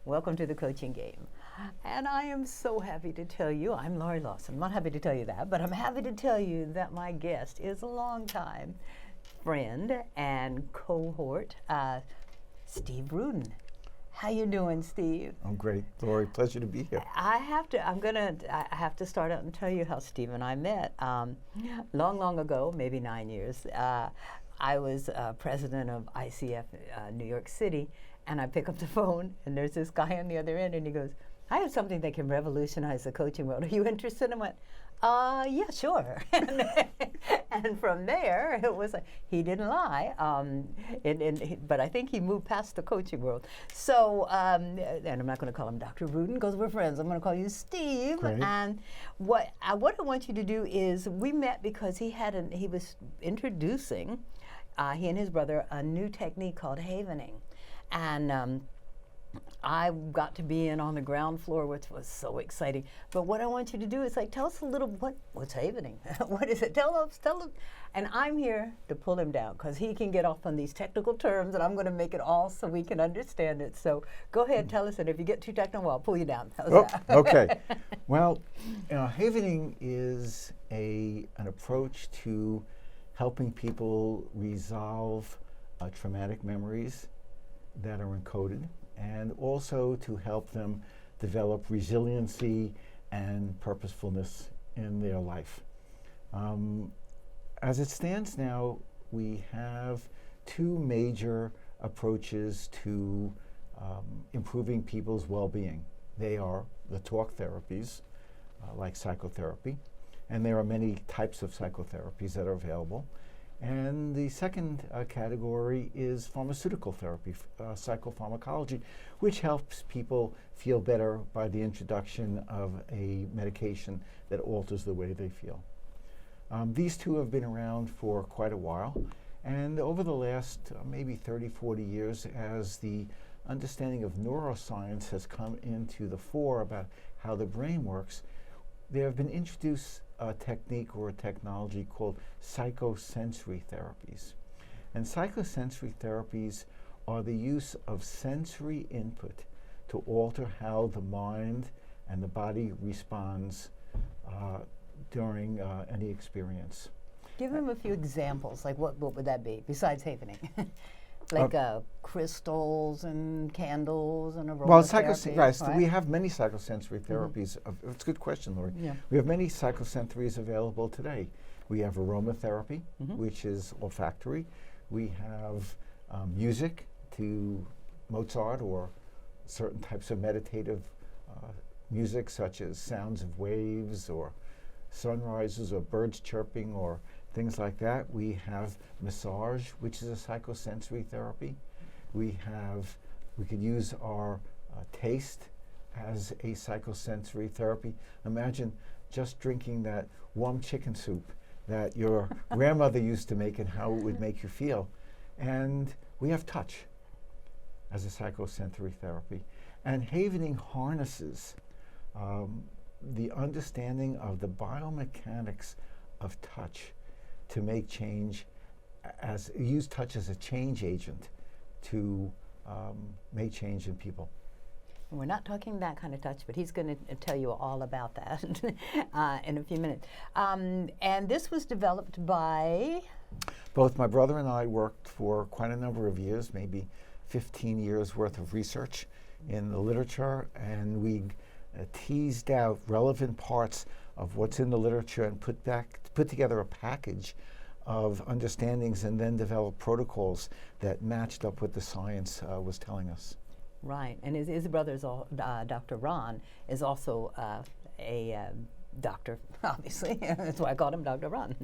Welcome to the Coaching Game. And I am so happy to tell you, I'm Laurie Lawson. I'm not happy to tell you that, but I'm happy to tell you that my guest is a longtime friend and cohort, Steve Ruden. How you doing, Steve? I'm great, Laurie. Pleasure to be here. I have to start out and tell you how Steve and I met. Long ago, maybe 9 years, I was president of ICF New York City, and I pick up the phone, and there's this guy on the other end, and he goes, I have something that can revolutionize the coaching world. Are you interested? I went, yeah, sure. And from there, it was, he didn't lie, but I think he moved past the coaching world. So, and I'm not going to call him Dr. Ruden because we're friends. I'm going to call you Steve. Great. And what I want you to do is, we met because he was introducing, he and his brother, a new technique called havening. And I got to be in on the ground floor, which was so exciting. But what I want you to do is tell us a little, what's havening? What is it? Tell us. And I'm here to pull him down because he can get off on these technical terms, and I'm going to make it all so we can understand it. So go ahead, tell us, and if you get too technical, I'll pull you down. How's that? Okay. Well, havening is an approach to helping people resolve traumatic memories that are encoded, and also to help them develop resiliency and purposefulness in their life. As it stands now, we have two major approaches to improving people's well-being. They are the talk therapies, like psychotherapy, and there are many types of psychotherapies that are available. And the second category is pharmaceutical therapy, psychopharmacology, which helps people feel better by the introduction of a medication that alters the way they feel. These two have been around for quite a while, and over the last maybe 30, 40 years, as the understanding of neuroscience has come into the fore about how the brain works, there have been introduced a technique or a technology called psychosensory therapies. And psychosensory therapies are the use of sensory input to alter how the mind and the body responds during any experience. Give him a few examples, what would that be, besides havening? Crystals and candles and aromatherapy. Right. We have many psychosensory therapies. It's a good question, Laurie. Yeah. We have many psychosensories available today. We have aromatherapy, which is olfactory. We have music to Mozart or certain types of meditative music, such as sounds of waves or sunrises or birds chirping or things like that. We have massage, which is a psychosensory therapy. We could use our taste as a psychosensory therapy. Imagine just drinking that warm chicken soup that your grandmother used to make and how it would make you feel. And we have touch as a psychosensory therapy. And havening harnesses the understanding of the biomechanics of touch to make change, use touch as a change agent to make change in people. We're not talking that kind of touch, but he's going to tell you all about that in a few minutes. And this was developed by? Both my brother and I worked for quite a number of years, maybe 15 years worth of research in the literature, and we teased out relevant parts of what's in the literature and put together a package of understandings, and then developed protocols that matched up what the science was telling us. Right, and his brother, Dr. Ron, is also a doctor, obviously. That's why I called him Dr. Ron.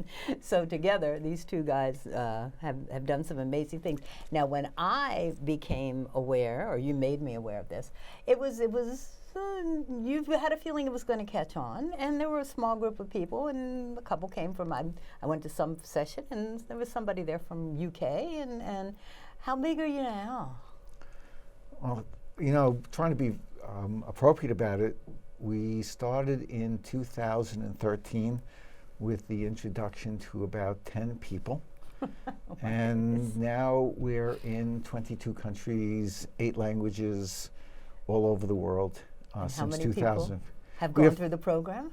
So together, these two guys have done some amazing things. Now, when I became aware, or you made me aware of this, it was you had a feeling it was going to catch on, and there were a small group of people, and a couple came from, I went to some session, and there was somebody there from UK, and how big are you now? Well, trying to be appropriate about it, we started in 2013 with the introduction to about 10 people. And now we're in 22 countries, 8 languages, all over the world And how since many 2000. people have We gone have through the program?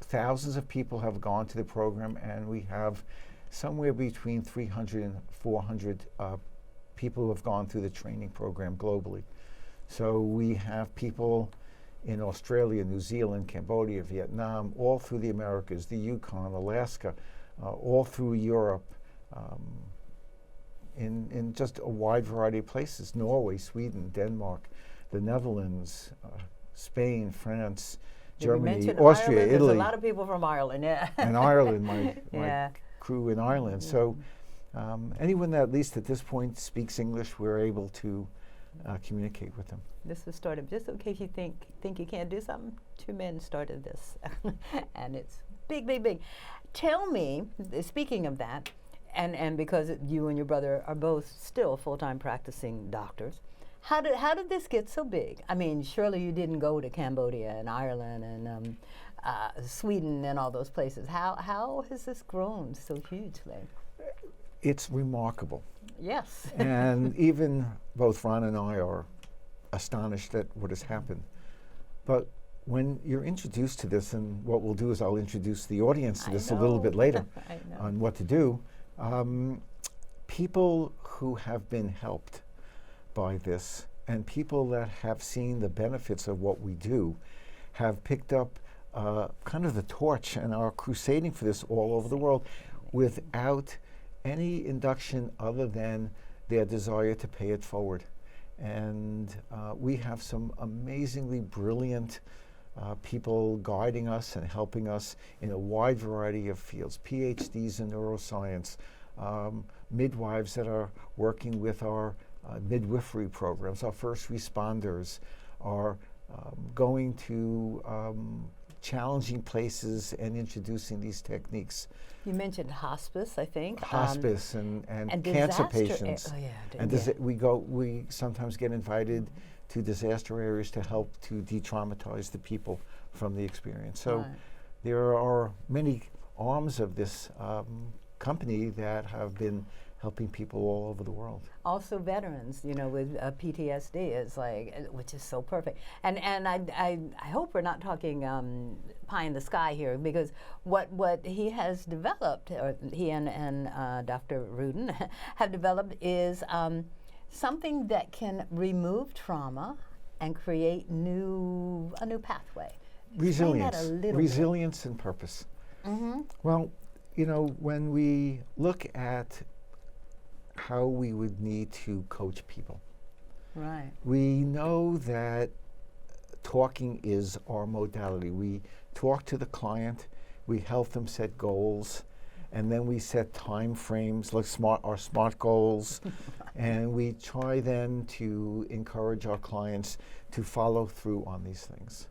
Thousands of people have gone to the program, and we have somewhere between 300 and 400 people who have gone through the training program globally. So we have people in Australia, New Zealand, Cambodia, Vietnam, all through the Americas, the Yukon, Alaska, all through Europe, in just a wide variety of places: Norway, Sweden, Denmark, the Netherlands, Spain, France, Germany, Austria, Ireland. Italy. There's a lot of people from Ireland, yeah. And Ireland, my Yeah. crew in Ireland. So anyone that at least at this point speaks English, we're able to communicate with them. This was started, just in case you think you can't do something, 2 men started this. And it's big, big, big. Tell me, speaking of that, and because you and your brother are both still full-time practicing doctors, how did this get so big? I mean, surely you didn't go to Cambodia and Ireland and Sweden and all those places. How has this grown so hugely? It's remarkable. Yes. And even both Ron and I are astonished at what has happened. But when you're introduced to this, and what we'll do is I'll introduce the audience to this a little bit later on what to do, people who have been helped by this and people that have seen the benefits of what we do have picked up kind of the torch and are crusading for this all over the world without any induction other than their desire to pay it forward. And we have some amazingly brilliant people guiding us and helping us in a wide variety of fields: PhDs in neuroscience, midwives that are working with our midwifery programs, our first responders are going to challenging places and introducing these techniques. You mentioned hospice, I think. Hospice and cancer patients. Oh yeah. And we sometimes get invited to disaster areas to help to de-traumatize the people from the experience. So there are many arms of this company that have been helping people all over the world. Also veterans, you know, with PTSD is like, which is so perfect. And I hope we're not talking pie in the sky here, because what he has developed, or he and Dr. Ruden have developed, is something that can remove trauma and create a new pathway. Resilience and purpose. Mm-hmm. Well, you know, when we look at how we would need to coach people, right? We know that talking is our modality. We talk to the client, we help them set goals, and then we set time frames, like our SMART goals, and we try then to encourage our clients to follow through on these things.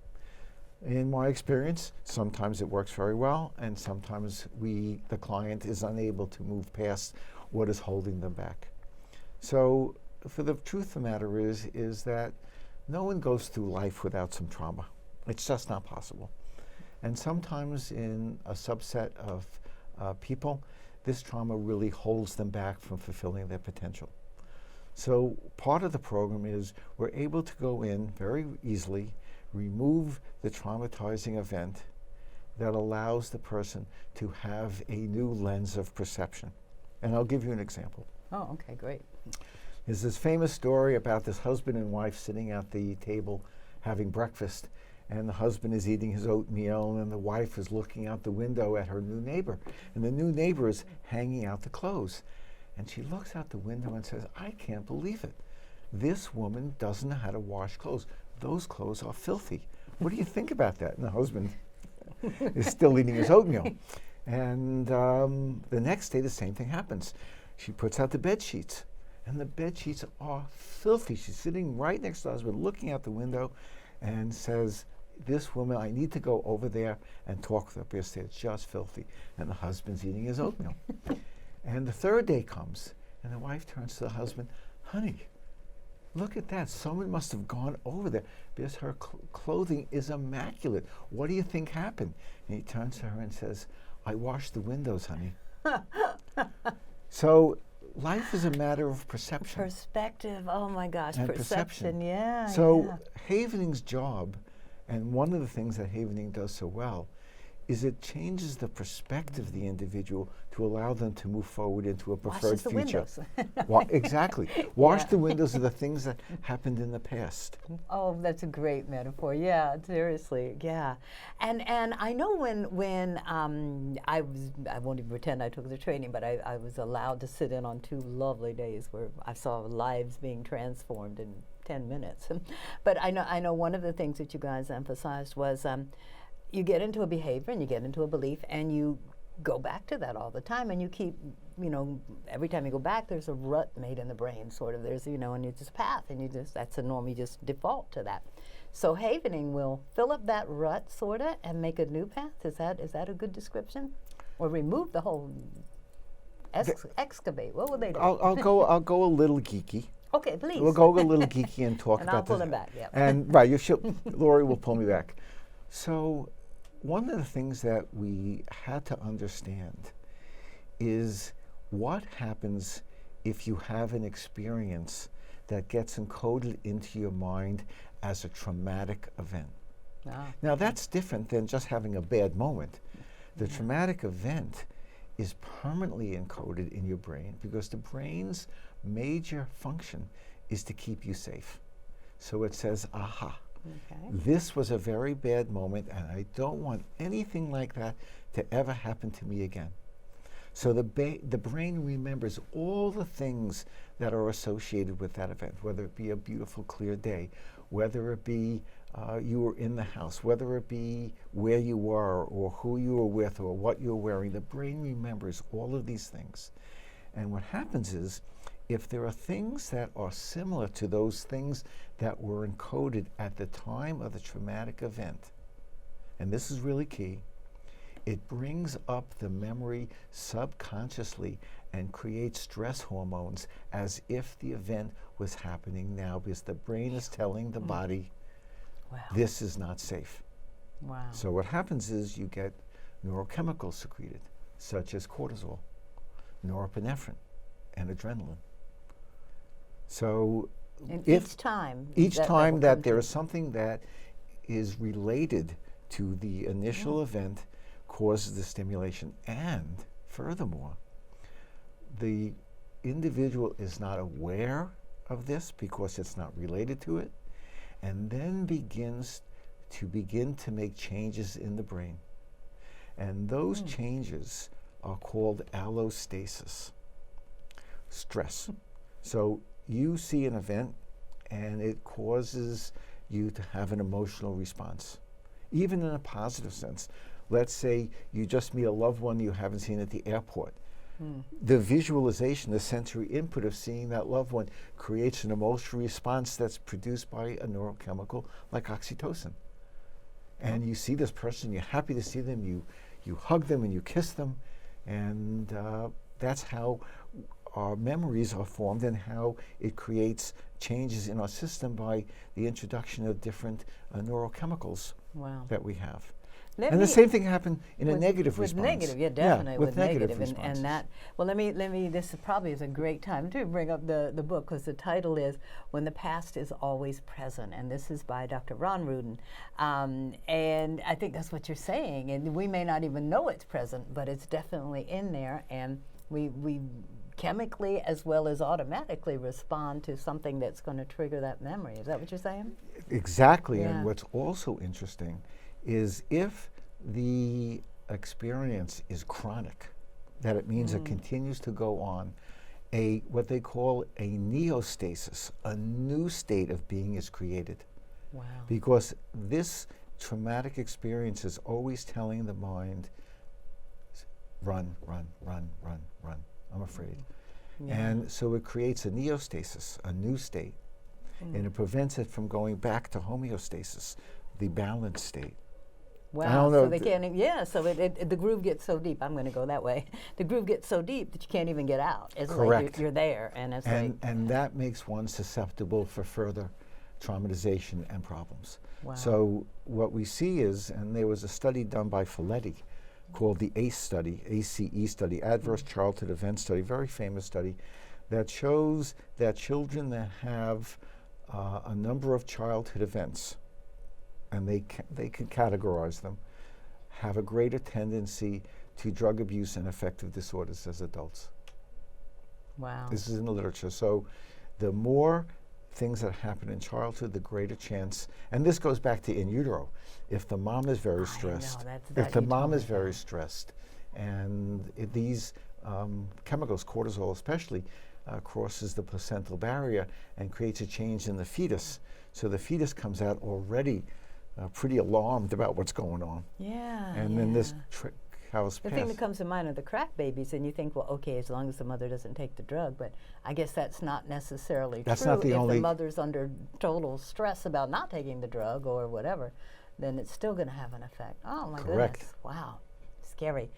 In my experience, sometimes it works very well, and sometimes the client is unable to move past what is holding them back. So, for the truth of the matter is that no one goes through life without some trauma. It's just not possible. And sometimes in a subset of people, this trauma really holds them back from fulfilling their potential. So part of the program is we're able to go in very easily, remove the traumatizing event that allows the person to have a new lens of perception. And I'll give you an example. Oh, okay, great. There's this famous story about this husband and wife sitting at the table having breakfast, and the husband is eating his oatmeal, and the wife is looking out the window at her new neighbor, and the new neighbor is hanging out the clothes. And she looks out the window and says, "I can't believe it. This woman doesn't know how to wash clothes. Those clothes are filthy. What do you think about that?" And the husband is still eating his oatmeal. And the next day, the same thing happens. She puts out the bed sheets, and the bed sheets are filthy. She's sitting right next to the husband, looking out the window, and says, "This woman, I need to go over there and talk with her because it's just filthy." And the husband's eating his oatmeal. And the third day comes, and the wife turns to the husband, "Honey, look at that. Someone must have gone over there because her clothing is immaculate. What do you think happened?" And he turns to her and says, "I washed the windows, honey." So life is a matter of perception. Perspective. Oh my gosh, And perception. perception. Yeah. So yeah. havening's job, and one of the things that havening does so well, is it changes the perspective of the individual to allow them to move forward into a preferred Washes the future. windows. Exactly. Wash Yeah. the windows of the things that happened in the past. Oh, that's a great metaphor. Yeah, seriously. Yeah, and I know when I won't even pretend I took the training, but I was allowed to sit in on 2 lovely days where I saw lives being transformed in 10 minutes. But I know one of the things that you guys emphasized was you get into a behavior and you get into a belief and you go back to that all the time, and you keep, every time you go back, there's a rut made in the brain, sort of. There's, and it's just path, and that's a norm, you just default to that. So havening will fill up that rut, sort of, and make a new path. Is that a good description? Or remove the whole, excavate, what would they do? I'll go a little geeky. Okay, please. We'll go a little geeky and talk And about I'll pull this. them back, yeah. And right, Laurie will pull me back. So one of the things that we had to understand is what happens if you have an experience that gets encoded into your mind as a traumatic event. Ah. Now that's different than just having a bad moment. The traumatic event is permanently encoded in your brain because the brain's major function is to keep you safe. So it says, aha. Okay. This was a very bad moment, and I don't want anything like that to ever happen to me again. So the brain remembers all the things that are associated with that event, whether it be a beautiful, clear day, whether it be you were in the house, whether it be where you were or who you were with or what you were wearing. The brain remembers all of these things. And what happens is, if there are things that are similar to those things that were encoded at the time of the traumatic event, and this is really key, it brings up the memory subconsciously and creates stress hormones as if the event was happening now, because the brain is telling the body, Wow. this is not safe. Wow. So what happens is you get neurochemicals secreted, such as cortisol, norepinephrine, and adrenaline. So And if each time time will that come there to- is something that is related to the initial event causes the stimulation. And furthermore, the individual is not aware of this because it's not related to it, and then begins to make changes in the brain. And those changes are called allostasis, stress. So you see an event and it causes you to have an emotional response, even in a positive sense. Let's say you just meet a loved one you haven't seen at the airport. The visualization, the sensory input of seeing that loved one creates an emotional response that's produced by a neurochemical like oxytocin. And you see this person, you're happy to see them, you hug them and you kiss them, and that's how our memories are formed and how it creates changes in our system by the introduction of different neurochemicals Wow. that we have. Let And the me- same thing happened in a with- negative with response. negative, yeah, definitely with with negative negative, responses. and that. Well, let me. This probably is a great time to bring up the book, because the title is "When the Past is Always Present," and this is by Dr. Ruden. And I think that's what you're saying, and we may not even know it's present, but it's definitely in there, and we chemically as well as automatically respond to something that's going to trigger that memory. Is that what you're saying? Exactly, Yeah. and what's also interesting is if the experience is chronic, that it means it continues to go on, what they call a neostasis, a new state of being is created. Wow. Because this traumatic experience is always telling the mind, run, run, run, run, run, I'm afraid. Yeah. And so it creates a neostasis, a new state, and it prevents it from going back to homeostasis, the balanced state. Wow, don't know, so they can't, so the groove gets so deep, I'm going to go that way, the groove gets so deep that you can't even get out. It's Correct. like you're there, and it's And that makes one susceptible for further traumatization and problems. Wow. So what we see is, and there was a study done by Folletti called the ACE study, ACE study, Adverse Childhood Event Study, very famous study, that shows that children that have a number of childhood events, and they can categorize them, have a greater tendency to drug abuse and affective disorders as adults. Wow. This is in the literature. So the more things that happen in childhood, the greater chance, and this goes back to in utero. If the mom is very stressed, if the mom is very stressed, and these chemicals, cortisol especially, crosses the placental barrier and creates a change in the fetus. So the fetus comes out already pretty alarmed about what's going on. Yeah. And then this house The thing that comes to mind are the crack babies, and you think, well, okay, as long as the mother doesn't take the drug, but I guess that's not necessarily that's true. Not the if only the mother's under total stress about not taking the drug or whatever, then it's still going to have an effect. Oh my Correct. goodness! Wow, scary.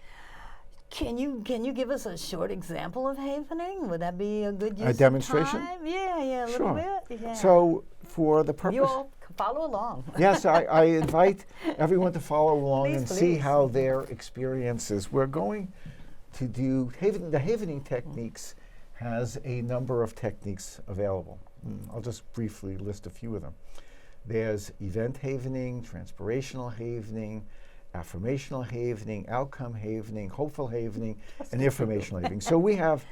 Can you give us a short example of havening? Would that be a good use a demonstration? of time? Yeah, a little bit. Yeah. So for the purpose, you all follow along. Yes, I invite everyone to follow along Please, and see please. how their experience is. We're going to do the havening techniques has a number of techniques available. I'll just briefly list a few of them. There's event havening, transpirational havening, affirmational havening, outcome havening, hopeful havening, and informational havening. So we have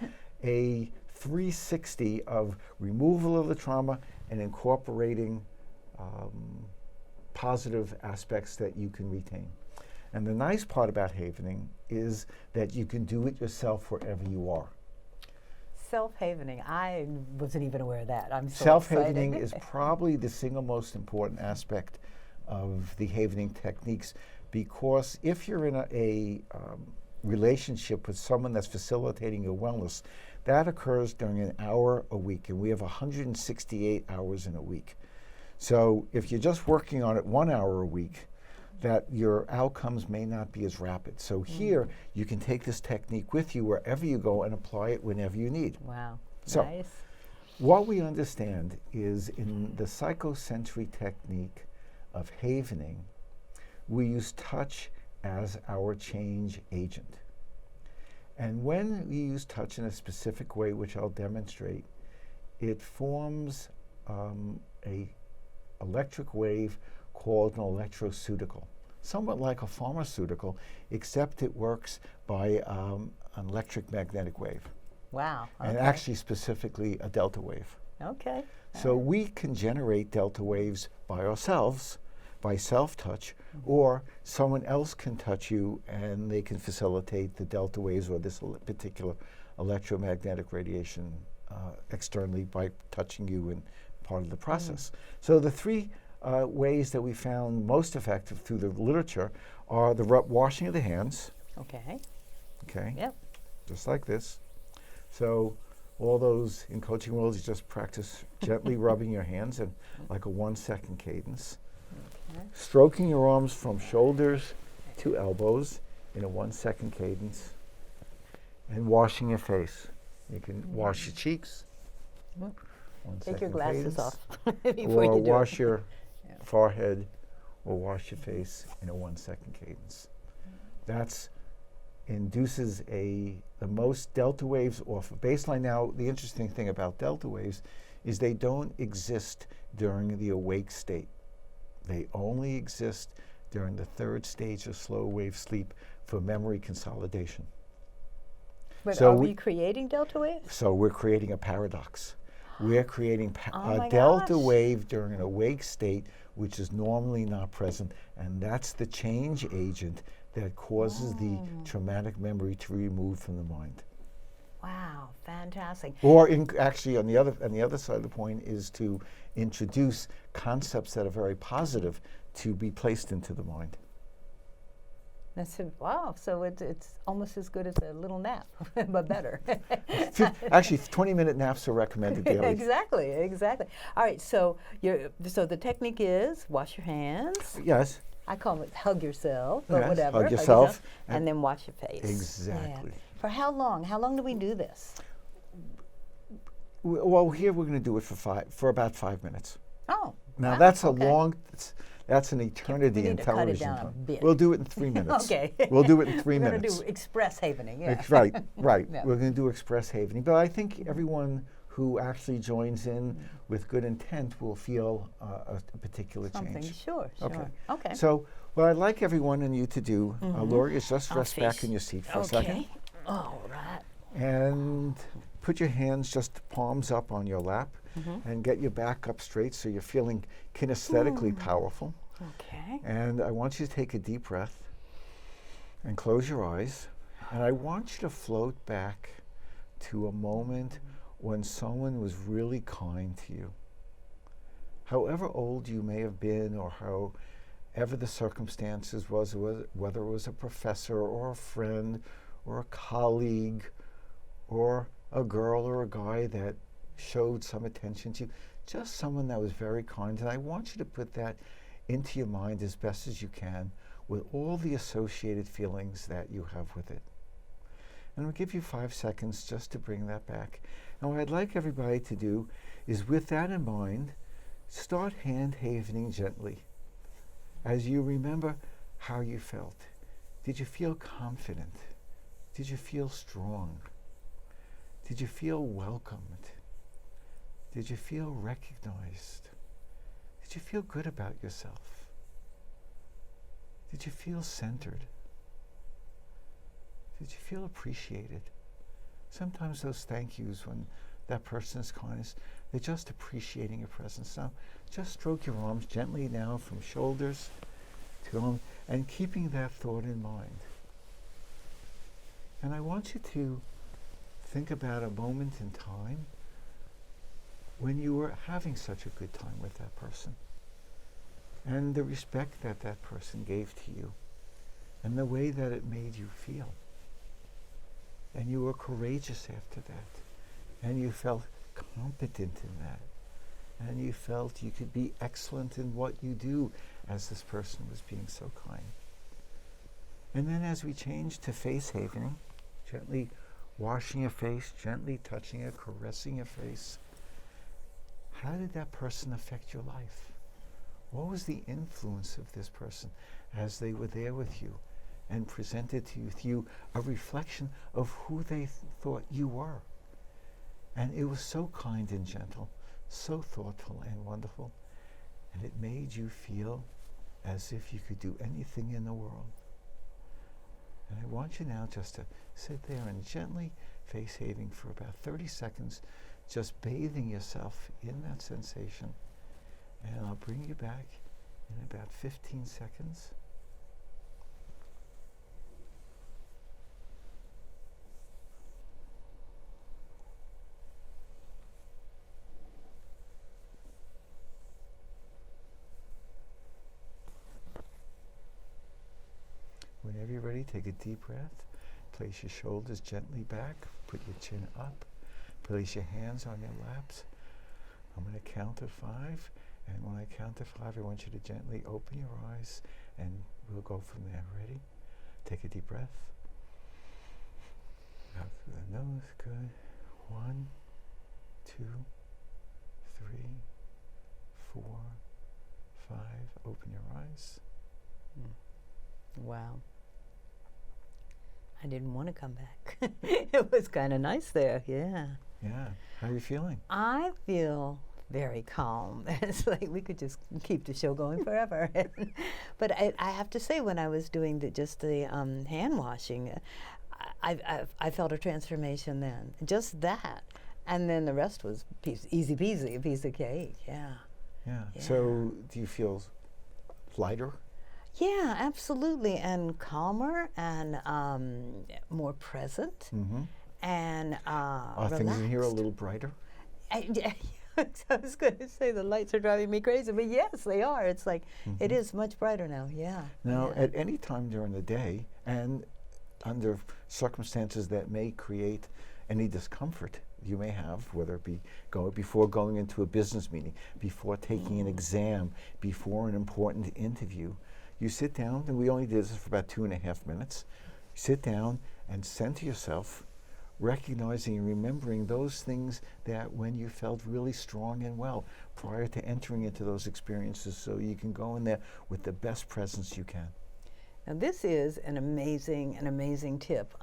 a 360 of removal of the trauma and incorporating positive aspects that you can retain. And the nice part about havening is that you can do it yourself wherever you are. Self-havening. I wasn't even aware of that. I'm so Self-havening excited. is probably the single most important aspect of the havening techniques, because if you're in a relationship with someone that's facilitating your wellness, that occurs during an hour a week, and we have 168 hours in a week. So if you're just working on it 1 hour a week, that your outcomes may not be as rapid. So here, you can take this technique with you wherever you go and apply it whenever you need. Wow, So nice. what we understand is in the psychosensory technique of havening, we use touch as our change agent. And when we use touch in a specific way, which I'll demonstrate, it forms a electric wave called an electroceutical, somewhat like a pharmaceutical, except it works by an electric magnetic wave. Wow. And actually specifically a delta wave. Okay. So we can generate delta waves by ourselves, by self-touch, or someone else can touch you and they can facilitate the delta waves or this particular electromagnetic radiation externally by touching you in part of the process. So the three ways that we found most effective through the literature are the washing of the hands. Okay. Okay. Yep. Just like this. So all those in coaching worlds, you just practice gently rubbing your hands in like a 1 second cadence. Okay. Stroking your arms from shoulders to elbows in a 1 second cadence. And washing your face. You can wash your cheeks. Well, 1 take your second glasses cadence. off before Or you do wash it. your Yeah. forehead or wash your face in a 1 second cadence. That's induces the most delta waves off of baseline. Now, the interesting thing about delta waves is they don't exist during the awake state. They only exist during the third stage of slow wave sleep for memory consolidation. But So are we- we creating delta waves? So we're creating a paradox. We're creating Oh a my delta gosh. wave during an awake state, which is normally not present, and that's the change agent that causes the traumatic memory to be removed from the mind. Wow, fantastic. Or actually, on the other side of the point is to introduce concepts that are very positive to be placed into the mind. That's wow. So it's almost as good as a little nap, but better. Actually, 20-minute naps are recommended daily. Exactly. All right. So so the technique is wash your hands. Yes. I call it hug yourself, but Yes, whatever. hug yourself, and then wash your face. Exactly. Yeah. For how long? How long do we do this? Well, here we're going to do it for about 5 minutes. Oh. Now wow, that's okay. That's an eternity We in need to cut it television. down a bit. We'll do it in 3 minutes. Okay. We'll do it in 3 We're going minutes. to do express havening, yeah. Right. Yeah. We're going to do express havening. But I think everyone who actually joins in with good intent will feel a particular Something, change. sure. Okay. So what I'd like everyone and you to do, Laurie, is just I'll rest back face- in your seat for a second. Okay. All right. And put your hands just palms up on your lap and get your back up straight so you're feeling kinesthetically powerful. Okay. And I want you to take a deep breath and close your eyes. And I want you to float back to a moment when someone was really kind to you. However old you may have been or however the circumstances was, whether it was a professor or a friend or a colleague or a girl or a guy that showed some attention to you, just someone that was very kind. And I want you to put that into your mind as best as you can with all the associated feelings that you have with it. And we'll give you 5 seconds just to bring that back. And what I'd like everybody to do is, with that in mind, start hand havening gently as you remember how you felt. Did you feel confident? Did you feel strong? Did you feel welcomed? Did you feel recognized? Did you feel good about yourself? Did you feel centered? Did you feel appreciated? Sometimes those thank yous, when that person is kindness, they're just appreciating your presence. Now, just stroke your arms gently now from shoulders to arms, and keeping that thought in mind. And I want you to think about a moment in time when you were having such a good time with that person, and the respect that that person gave to you, and the way that it made you feel. And you were courageous after that, and you felt competent in that, and you felt you could be excellent in what you do as this person was being so kind. And then as we change to face havening, gently washing your face, gently touching it, caressing your face, how did that person affect your life? What was the influence of this person as they were there with you and presented to you a reflection of who they thought you were? And it was so kind and gentle, so thoughtful and wonderful, and it made you feel as if you could do anything in the world. And I want you now just to sit there and gently face having for about 30 seconds, just bathing yourself in that sensation. And I'll bring you back in about 15 seconds. Whenever you're ready, take a deep breath. Place your shoulders gently back. Put your chin up. Place your hands on your laps. I'm going to count to 5. And when I count to 5, I want you to gently open your eyes, and we'll go from there. Ready? Take a deep breath. Out through the nose. Good. 1, 2, 3, 4, 5. Open your eyes. Wow. I didn't want to come back. It was kind of nice there, yeah. Yeah. How are you feeling? I feel very calm. It's like we could just keep the show going forever. But I have to say, when I was doing the hand washing, I felt a transformation then. Just that. And then the rest was easy peasy, a piece of cake, yeah. Yeah. Yeah. So do you feel lighter? Yeah, absolutely, and calmer and more present, and Are things in here a little brighter? I was going to say the lights are driving me crazy, but yes, they are. It's like it is much brighter now. Yeah. Now, at any time during the day, and under circumstances that may create any discomfort you may have, whether it be before going into a business meeting, before taking an exam, before an important interview, you sit down, and we only did this for about 2.5 minutes. You sit down and center yourself recognizing and remembering those things that when you felt really strong and well prior to entering into those experiences, so you can go in there with the best presence you can. Now this is an amazing tip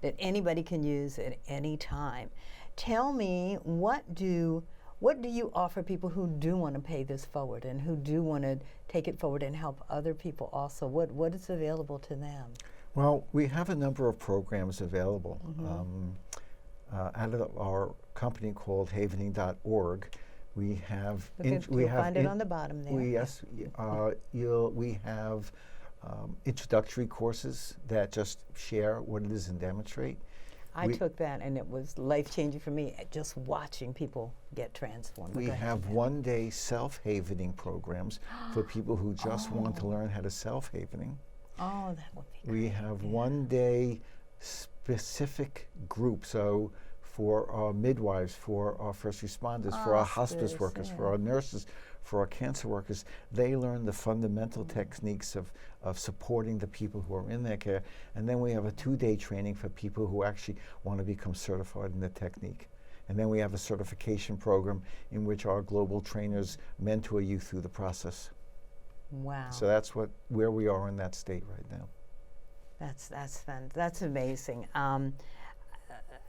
that anybody can use at any time. Tell me, what do you offer people who do want to pay this forward and who do want to take it forward and help other people also? What is available to them? Well, we have a number of programs available. Out of our company called havening.org, we have You'll find it on the bottom there. We have introductory courses that just share what it is and demonstrate. I took that, and it was life-changing for me, just watching people get transformed. We have one-day self-havening programs for people who just want to learn how to self-havening. Oh, that would be great. We have one-day specific group, so for our midwives, for our first responders, for our hospice workers, for our nurses, for our cancer workers. They learn the fundamental techniques of supporting the people who are in their care. And then we have a 2-day training for people who actually want to become certified in the technique. And then we have a certification program in which our global trainers mentor you through the process. Wow. So that's where we are in that state right now. That's amazing.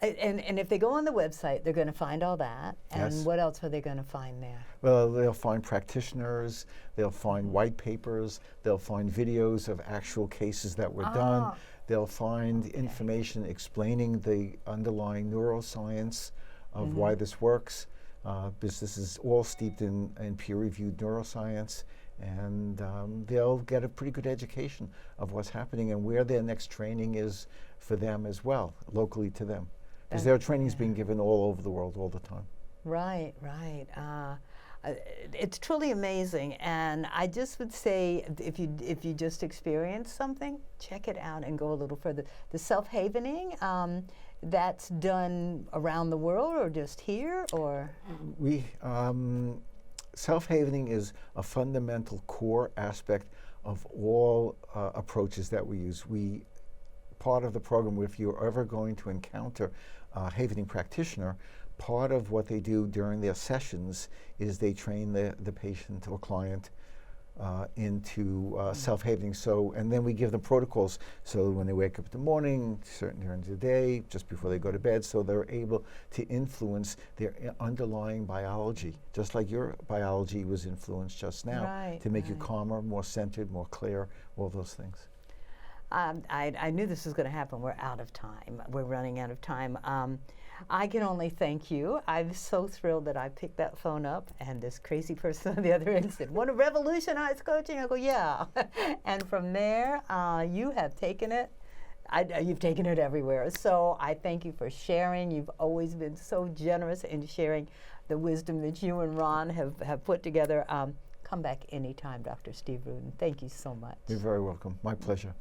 And if they go on the website, they're going to find all that. And Yes. what else are they going to find there? Well, they'll find practitioners, they'll find white papers, they'll find videos of actual cases that were done. They'll find information explaining the underlying neuroscience of why this works. This is all steeped in peer-reviewed neuroscience. And they'll get a pretty good education of what's happening and where their next training is for them as well, locally to them. Because their training is being given all over the world all the time. Right. It's truly amazing, and I just would say, if you just experience something, check it out and go a little further. The self-havening, that's done around the world or just here, or? Self-havening is a fundamental core aspect of all approaches that we use. Part of the program, if you're ever going to encounter a havening practitioner, part of what they do during their sessions is they train the patient or client into self-havening. So, and then we give them protocols. So when they wake up in the morning, certain times of the day, just before they go to bed, so they're able to influence their underlying biology, just like your biology was influenced just now, to make you calmer, more centered, more clear, all those things. I knew this was going to happen. We're out of time. We're running out of time. I can only thank you. I'm so thrilled that I picked that phone up and this crazy person on the other end said, "Want to revolutionize coaching?" I go, "Yeah." And from there, you have taken it. You've taken it everywhere. So I thank you for sharing. You've always been so generous in sharing the wisdom that you and Ron have put together. Come back anytime, Dr. Steve Ruden. Thank you so much. You're very welcome. My pleasure.